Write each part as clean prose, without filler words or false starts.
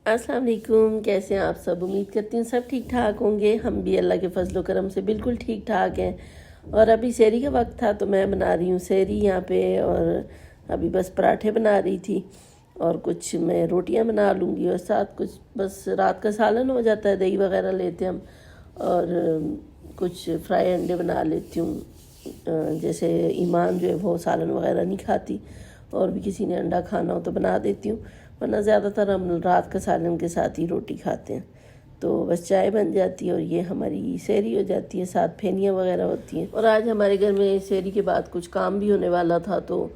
अस्सलाम वालेकुम। कैसे हैं आप सब? उम्मीद करती हूँ सब ठीक ठाक होंगे। हम भी अल्लाह के फजल व करम से बिल्कुल ठीक ठाक हैं। और अभी सहरी का वक्त था तो मैं बना रही हूँ सहरी यहाँ पे। और अभी बस पराठे बना रही थी और कुछ मैं रोटियाँ बना लूँगी और साथ कुछ बस रात का सालन हो जाता है, दही वगैरह लेते हैं हम। और कुछ फ्राई अंडे बना लेती हूँ। जैसे ईमान जो है वो सालन वगैरह नहीं खाती, और भी किसी ने अंडा खाना हो तो बना देती हूँ, वरना ज़्यादातर हम रात का सालन के साथ ही रोटी खाते हैं। तो बस चाय बन जाती है और ये हमारी सहरी हो जाती है, साथ फेनियाँ वगैरह होती हैं। और आज हमारे घर में सहरी के बाद कुछ काम भी होने वाला था, तो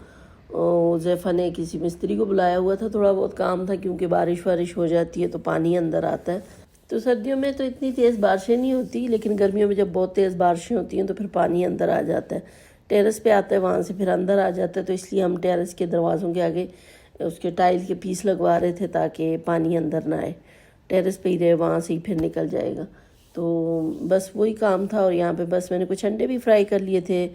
ज़ैफ़ा ने किसी मिस्त्री को बुलाया हुआ था। थोड़ा बहुत काम था क्योंकि बारिश वारिश हो जाती है तो पानी अंदर आता है। तो सर्दियों में तो इतनी तेज़ बारिशें नहीं होती, लेकिन गर्मियों में जब बहुत तेज़ बारिशें होती हैं तो फिर पानी अंदर आ जाता है, टेरेस पे आता है, वहाँ से फिर अंदर आ जाता है। तो इसलिए हम टेरेस के दरवाज़ों के आगे उसके टाइल के पीस लगवा रहे थे ताकि पानी अंदर ना आए, टेरेस पे ही रहे, वहाँ से ही फिर निकल जाएगा। तो बस वही काम था। और यहाँ पे बस मैंने कुछ अंडे भी फ्राई कर लिए थे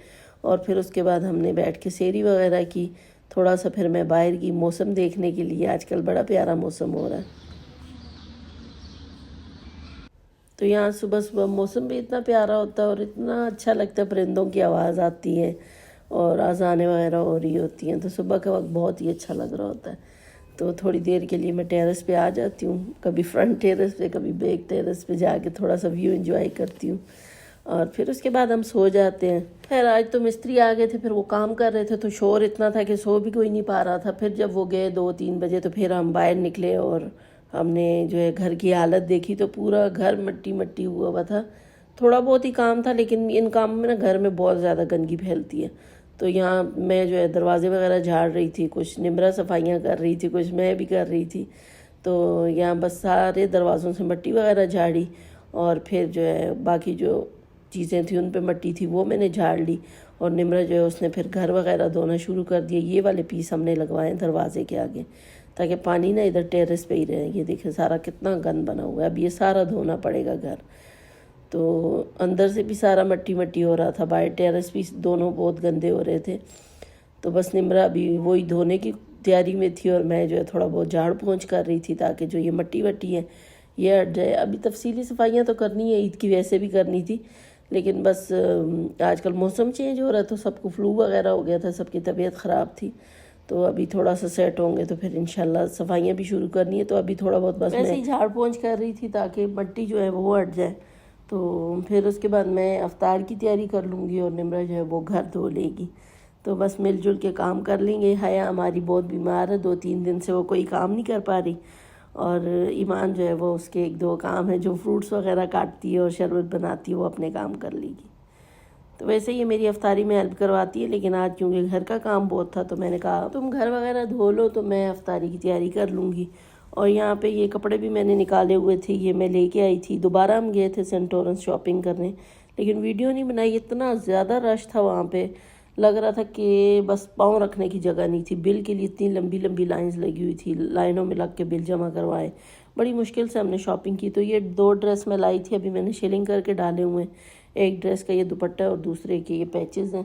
और फिर उसके बाद हमने बैठ के सहरी वगैरह की। थोड़ा सा फिर मैं बाहर की मौसम देखने के लिए, आजकल बड़ा प्यारा मौसम हो रहा है। तो यहाँ सुबह सुबह मौसम भी इतना प्यारा होता है और इतना अच्छा लगता है, परिंदों की आवाज़ आती है और अज़ानें वगैरह हो रही होती हैं, तो सुबह का वक्त बहुत ही अच्छा लग रहा होता है। तो थोड़ी देर के लिए मैं टेरेस पे आ जाती हूँ, कभी फ्रंट टेरेस पे कभी बैक टेरेस पे जाके थोड़ा सा व्यू एंजॉय करती हूँ और फिर उसके बाद हम सो जाते हैं। खैर आज तो मिस्त्री आ गए थे, फिर वो काम कर रहे थे तो शोर इतना था कि सो भी कोई नहीं पा रहा था। फिर जब वो गए 2-3 बजे तो फिर हम बाहर निकले और हमने जो है घर की हालत देखी तो पूरा घर मिट्टी मिट्टी हुआ हुआ था। थोड़ा बहुत ही काम था, लेकिन इन कामों में ना घर में बहुत ज़्यादा गंदगी फैलती है। तो यहाँ मैं जो है दरवाजे वगैरह झाड़ रही थी, कुछ निमरा सफाइयाँ कर रही थी, कुछ मैं भी कर रही थी। तो यहाँ बस सारे दरवाज़ों से मिट्टी वगैरह झाड़ी और फिर जो है बाकी जो चीज़ें थी उन पे मिट्टी थी वो मैंने झाड़ ली। और निमरा जो है उसने फिर घर वगैरह धोना शुरू कर दिया। ये वाले पीस हमने लगवाए दरवाजे के आगे ताकि पानी ना इधर टेरेस पे ही रहे। ये देखिए सारा कितना गंद बना हुआ है, अब ये सारा धोना पड़ेगा घर। तो अंदर से भी सारा मट्टी मट्टी हो रहा था, बाहर टेरेस भी दोनों बहुत गंदे हो रहे थे। तो बस निमरा भी वही धोने की तैयारी में थी और मैं जो है थोड़ा बहुत झाड़ पोंछ कर रही थी ताकि जो ये मट्टी वट्टी है ये हट जाए। अभी तफसीली सफाइयाँ तो करनी है, ईद की वैसे भी करनी थी, लेकिन बस आजकल मौसम चेंज हो रहा था, सबको फ्लू वगैरह हो गया था, सबकी तबीयत ख़राब थी। तो अभी थोड़ा सा सेट होंगे तो फिर इंशाल्लाह सफाइयाँ भी शुरू करनी है। तो अभी थोड़ा बहुत बस वैसे ही झाड़ पोंछ कर रही थी ताकि मट्टी जो है वो हट जाए। तो फिर उसके बाद मैं अफ्तार की तैयारी कर लूँगी और निमरा जो है वो घर धो लेगी। तो बस मिलजुल के काम कर लेंगे। हया हमारी बहुत बीमार है, 2-3 दिन से वो कोई काम नहीं कर पा रही। और ईमान जो है वो उसके 1-2 काम है, जो फ्रूट्स वगैरह काटती है और शरबत बनाती है वो अपने काम कर लेगी। तो वैसे ये मेरी अफ्तारी में हेल्प करवाती है, लेकिन आज क्योंकि घर का काम बहुत था तो मैंने कहा तुम घर वगैरह धो लो तो मैं अफ्तारी की तैयारी कर लूँगी। और यहाँ पे ये कपड़े भी मैंने निकाले हुए थे, ये मैं लेके आई थी। दोबारा हम गए थे सेंट लॉरेंस शॉपिंग करने, लेकिन वीडियो नहीं बनाई, इतना ज़्यादा रश था वहाँ पे, लग रहा था कि बस पाँव रखने की जगह नहीं थी। बिल के लिए इतनी लंबी लंबी लाइंस लगी हुई थी, लाइनों में लग के बिल जमा करवाए। बड़ी मुश्किल से हमने शॉपिंग की। तो ये 2 ड्रेस मैं लाई थी, अभी मैंने शेलिंग करके डाले हुए हैं। एक ड्रेस का ये दुपट्टा और दूसरे के ये पैचेस हैं।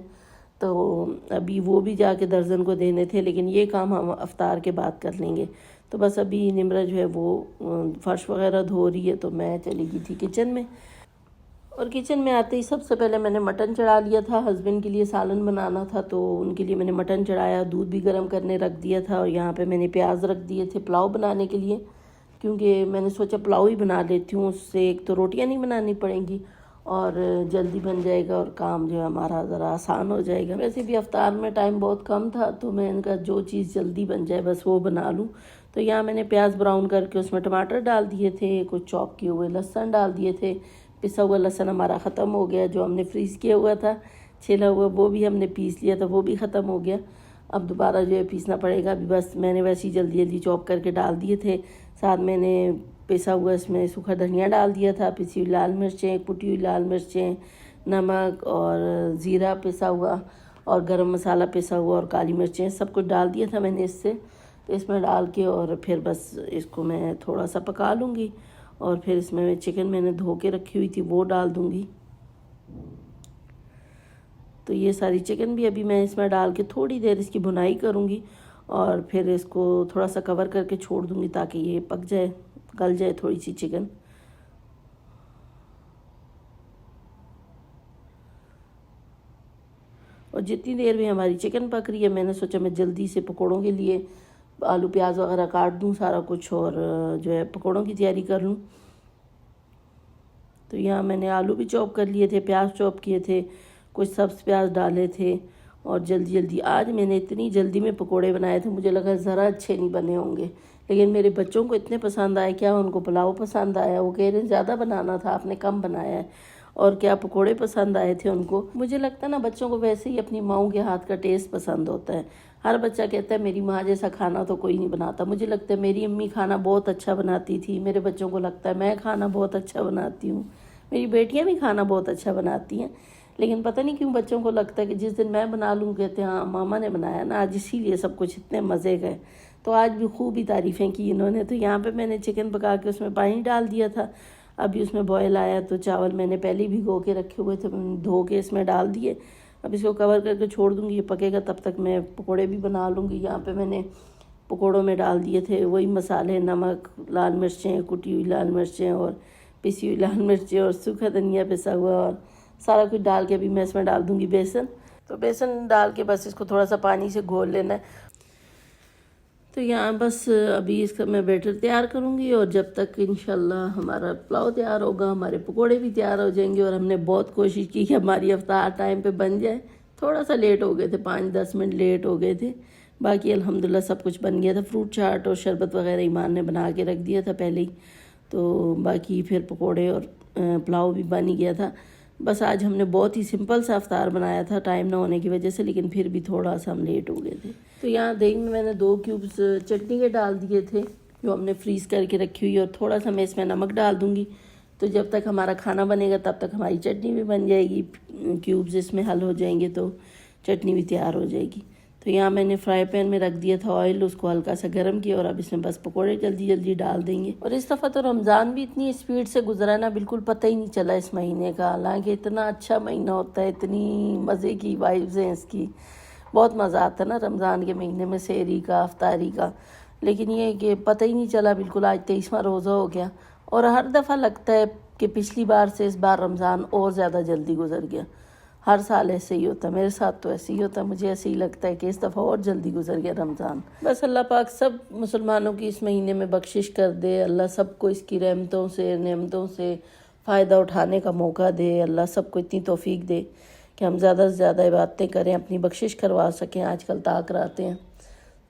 तो अभी वो भी जाके दर्जन को देने थे, लेकिन ये काम हम अफ्तार के बाद कर लेंगे। तो बस अभी निमरा जो है वो फर्श वगैरह धो रही है तो मैं चली गई थी किचन में। और किचन में आते ही सबसे पहले मैंने मटन चढ़ा लिया था, हस्बैंड के लिए सालन बनाना था तो उनके लिए मैंने मटन चढ़ाया, दूध भी गर्म करने रख दिया था। और यहाँ पे मैंने प्याज रख दिए थे पुलाव बनाने के लिए, क्योंकि मैंने सोचा पुलाव ही बना लेती हूँ, उससे एक तो रोटियाँ नहीं बनानी पड़ेंगी और जल्दी बन जाएगा और काम जो है हमारा ज़रा आसान हो जाएगा। वैसे भी अफ्तार में टाइम बहुत कम था तो मैं इनका जो चीज़ जल्दी बन जाए बस वो बना लूँ। तो यहाँ मैंने प्याज ब्राउन करके उसमें टमाटर डाल दिए थे, कुछ चॉप किए हुए लहसुन डाल दिए थे। पिसा हुआ लहसुन हमारा ख़त्म हो गया, जो हमने फ्रीज़ किया हुआ था छिला हुआ वो भी हमने पीस लिया था, वो भी ख़त्म हो गया। अब दोबारा जो है पीसना पड़ेगा। अभी बस मैंने वैसे ही जल्दी जल्दी चॉप करके डाल दिए थे। साथ मैंने पिसा हुआ इसमें सूखा धनिया डाल दिया था, पिसी हुई लाल मिर्चें, कुटी हुई लाल मिर्चें, नमक और ज़ीरा पिसा हुआ और गरम मसाला पिसा हुआ और काली मिर्चें, सब कुछ डाल दिया था मैंने इससे। तो इसमें डाल के और फिर बस इसको मैं थोड़ा सा पका लूँगी और फिर इसमें मैं चिकन मैंने धो के रखी हुई थी वो डाल दूँगी। तो ये सारी चिकन भी अभी मैं इसमें डाल के थोड़ी देर इसकी भुनाई करूँगी और फिर इसको थोड़ा सा कवर करके छोड़ दूँगी ताकि ये पक जाए गल जाए थोड़ी सी चिकन। और जितनी देर में हमारी चिकन पक रही है, मैंने सोचा मैं जल्दी से पकोड़ों के लिए आलू प्याज वगैरह काट दूं सारा कुछ, और जो है पकोड़ों की तैयारी कर लूं। तो यहाँ मैंने आलू भी चॉप कर लिए थे, प्याज चॉप किए थे, कुछ सब्ज़ प्याज डाले थे, और जल्दी जल्दी आज मैंने इतनी जल्दी में पकोड़े बनाए थे, मुझे लगा ज़रा अच्छे नहीं बने होंगे, लेकिन मेरे बच्चों को इतने पसंद आए। क्या उनको पुलाव पसंद आया, वो कह रहे हैं ज़्यादा बनाना था, आपने कम बनाया है। और क्या पकोड़े पसंद आए थे उनको। मुझे लगता है ना, बच्चों को वैसे ही अपनी माँ के हाथ का टेस्ट पसंद होता है। हर बच्चा कहता है मेरी माँ जैसा खाना तो कोई नहीं बनाता। मुझे लगता है मेरी अम्मी खाना बहुत अच्छा बनाती थी, मेरे बच्चों को लगता है मैं खाना बहुत अच्छा बनाती हूँ। मेरी बेटियाँ भी खाना बहुत अच्छा बनाती हैं, लेकिन पता नहीं क्यों बच्चों को लगता है कि जिस दिन मैं बना लूँ कहते हैं हाँ मामा ने बनाया ना आज, इसीलिए सब कुछ इतने मज़े गए। तो आज भी खूब ही तारीफ़ें की इन्होंने। तो यहाँ पे मैंने चिकन पका के उसमें पानी डाल दिया था, अभी उसमें बॉयल आया तो चावल मैंने पहले ही भिगो के रखे हुए थे, धो के इसमें डाल दिए। अब इसको कवर करके छोड़ दूँगी, ये पकेगा, तब तक मैं पकोड़े भी बना लूँगी। यहाँ पे मैंने पकोड़ों में डाल दिए थे वही मसाले, नमक, लाल मिर्चें, कुटी हुई लाल मिर्चें और पिसी हुई लाल मिर्चें और सूखा धनिया पिसा हुआ, और सारा कुछ डाल के अभी मैं इसमें डाल दूँगी बेसन। तो बेसन डाल के बस इसको थोड़ा सा पानी से घोल लेना है। तो यहाँ बस अभी इसका मैं बैटर तैयार करूँगी, और जब तक इंशाल्लाह हमारा पुलाव तैयार होगा, हमारे पकोड़े भी तैयार हो जाएंगे। और हमने बहुत कोशिश की कि हमारी इफ्तार टाइम पे बन जाए। थोड़ा सा लेट हो गए थे, 5-10 मिनट लेट हो गए थे, बाकी अल्हम्दुलिल्लाह सब कुछ बन गया था। फ्रूट चाट और शरबत वगैरह ईमान ने बना के रख दिया था पहले ही, तो बाकी फिर पकोड़े और पुलाव भी बन ही गया था। बस आज हमने बहुत ही सिंपल सा इफ्तार बनाया था टाइम ना होने की वजह से, लेकिन फिर भी थोड़ा सा हम लेट हो गए थे। तो यहाँ दही में मैंने 2 क्यूब्स चटनी के डाल दिए थे जो हमने फ्रीज़ करके रखी हुई, और थोड़ा सा मैं इसमें नमक डाल दूँगी। तो जब तक हमारा खाना बनेगा तब तक हमारी चटनी भी बन जाएगी, क्यूब्स इसमें हल हो जाएंगे तो चटनी भी तैयार हो जाएगी। तो यहाँ मैंने फ्राई पैन में रख दिया था ऑयल, उसको हल्का सा गर्म किया, और अब इसमें बस पकोड़े जल्दी जल्दी डाल देंगे। और इस दफ़ा तो रमज़ान भी इतनी स्पीड से गुजरा ना, बिल्कुल पता ही नहीं चला इस महीने का। हालांकि इतना अच्छा महीना होता है, इतनी मज़े की वाइब्स हैं इसकी, बहुत मज़ा आता है ना रमज़ान के महीने में, सहरी का, अफ्तारी का। लेकिन ये कि पता ही नहीं चला बिल्कुल। आज 23वां रोज़ा हो गया, और हर दफ़ा लगता है कि पिछली बार से इस बार रमज़ान और ज़्यादा जल्दी गुजर गया। हर साल ऐसे ही होता है, मेरे साथ तो ऐसे ही होता है। मुझे ऐसे ही लगता है कि इस दफ़ा और जल्दी गुजर गया रमज़ान। बस अल्लाह पाक सब मुसलमानों की इस महीने में बख्शिश कर दे, अल्लाह सबको इसकी रहमतों से, नेमतों से फ़ायदा उठाने का मौका दे। अल्लाह सबको इतनी तौफीक दे कि हम ज़्यादा से ज़्यादा इबादतें करें, अपनी बख्शिश करवा सकें। आजकल ताक रहते हैं,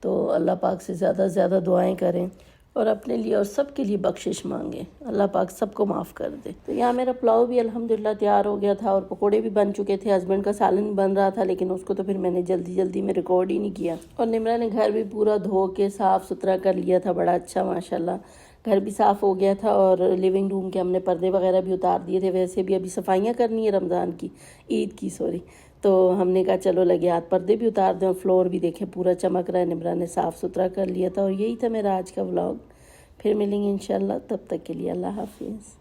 तो अल्लाह पाक से ज़्यादा दुआएं करें, और अपने लिए और सब के लिए बख्शिश मांगे, अल्लाह पाक सबको माफ़ कर दे। तो यहाँ मेरा पुलाव भी अल्हम्दुलिल्लाह तैयार हो गया था, और पकोड़े भी बन चुके थे। हस्बैंड का सालन बन रहा था, लेकिन उसको तो फिर मैंने जल्दी जल्दी में रिकॉर्ड ही नहीं किया। और निमरा ने घर भी पूरा धो के साफ़ सुथरा कर लिया था, बड़ा अच्छा माशाल्लाह घर भी साफ़ हो गया था। और लिविंग रूम के हमने पर्दे वगैरह भी उतार दिए थे। वैसे भी अभी सफाइयाँ करनी है रमज़ान की, ईद की सॉरी, तो हमने कहा चलो लगे हाथ पर्दे भी उतार दें। और फ्लोर भी देखें पूरा चमक रहा है, निमरा ने साफ़ सुथरा कर लिया था। और यही था मेरा आज का व्लॉग। फिर मिलेंगे इंशाल्लाह, तब तक के लिए अल्लाह हाफिज़।